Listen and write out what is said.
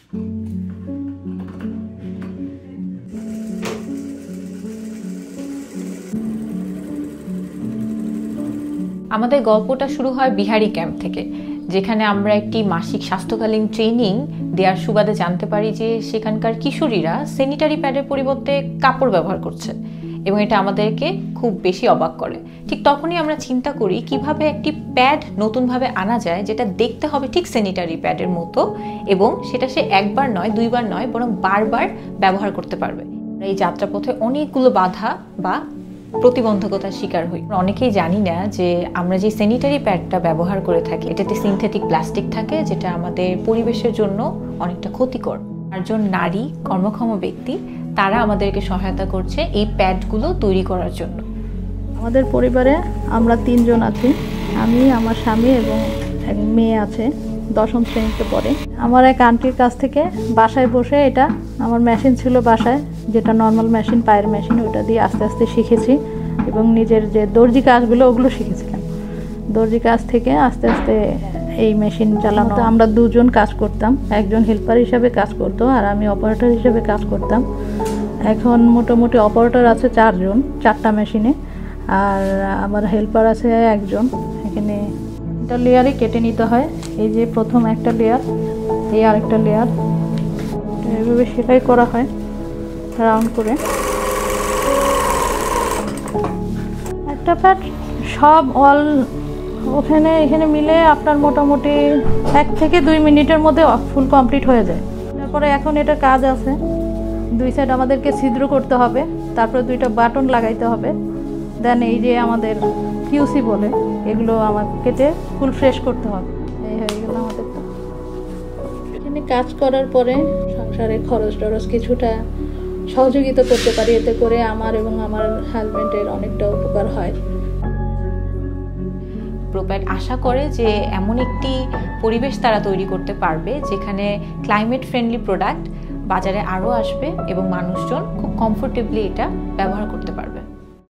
আমাদের গল্পটা শুরু হয় বিহারি ক্যাম্প থেকে, যেখানে আমরা একটি মাসিক স্বাস্থ্যকালীন ট্রেনিং দেওয়ার সুবাদে জানতে পারি যে সেখানকার কিশোরীরা স্যানিটারি প্যাডের পরিবর্তে কাপড় ব্যবহার করছে, এবং এটা আমাদেরকে খুব বেশি অবাক করে। ঠিক তখনই আমরা চিন্তা করি কিভাবে একটি প্যাড নতুনভাবে আনা যায় যেটা দেখতে হবে ঠিক স্যানিটারি প্যাডের মতো, এবং সেটা সে একবার নয়, দুইবার নয়, বরং বারবার ব্যবহার করতে পারবে। এই যাত্রাপথে অনেকগুলো বাধা বা প্রতিবন্ধকতার শিকার হই। অনেকেই জানি না যে আমরা যে স্যানিটারি প্যাডটা ব্যবহার করে থাকি এটাতে সিনথেটিক প্লাস্টিক থাকে, যেটা আমাদের পরিবেশের জন্য অনেকটা ক্ষতিকর। একজন নারী কর্মক্ষম ব্যক্তি তারা আমাদেরকে সহায়তা করছে এই প্যাডগুলো তৈরি করার জন্য। আমাদের পরিবারে আমরা 3 জন আছি, আমি, আমার স্বামী এবং এক মেয়ে আছে, 10ম শ্রেণীতে পড়ে। আমার এক আন্টির কাছ থেকে বাসায় বসে, এটা আমার মেশিন ছিল বাসায়, যেটা নর্মাল মেশিন, পায়ের মেশিন, ওটা দিয়ে আস্তে আস্তে শিখেছি, এবং নিজের যে দর্জি কাজগুলো ওগুলো শিখেছিলাম। দর্জি কাজ থেকে আস্তে আস্তে এই মেশিন চালানো। আমরা 2 জন কাজ করতাম, একজন হেল্পার হিসাবে কাজ করতো আর আমি অপারেটর হিসাবে কাজ করতাম। এখন মোটামুটি অপারেটর আছে 4 জন, 4টা মেশিনে, আর আমার হেল্পার আছে 1 জন। এখানে একটা লেয়ারই কেটে নিতে হয়, এই যে প্রথম একটা লেয়ার, এই আরেকটা লেয়ার, এইভাবে সেলাই করা হয় রাউন্ড করে। একটা প্যাড সব অল এখানে মিলে আপনার মোটামুটি 1 থেকে 2 মিনিটের মধ্যে ফুল কমপ্লিট হয়ে যায়। তারপরে এখন এটা কাজ আছে, 2 সাইড আমাদেরকে ছিদ্র করতে হবে, তারপরে 2টা বাটন লাগাইতে হবে। দেন এই যে আমাদের কিউসি বলে, এগুলো আমাকে কেটে ফুল ফ্রেশ করতে হবে। এই হয়ে গেল আমাদের। তো এখানে কাজ করার পরে সংসারে খরচ টরচ কিছুটা সহযোগিতা করতে পারি, এতে করে আমার এবং আমার হাজব্যান্ডের অনেকটা উপকার হয়। প্রোপ্যাড আশা করে যে এমন একটি পরিবেশ তারা তৈরি করতে পারবে যেখানে ক্লাইমেট ফ্রেন্ডলি প্রোডাক্ট বাজারে আরও আসবে এবং মানুষজন খুব কমফোর্টেবলি এটা ব্যবহার করতে পারবে।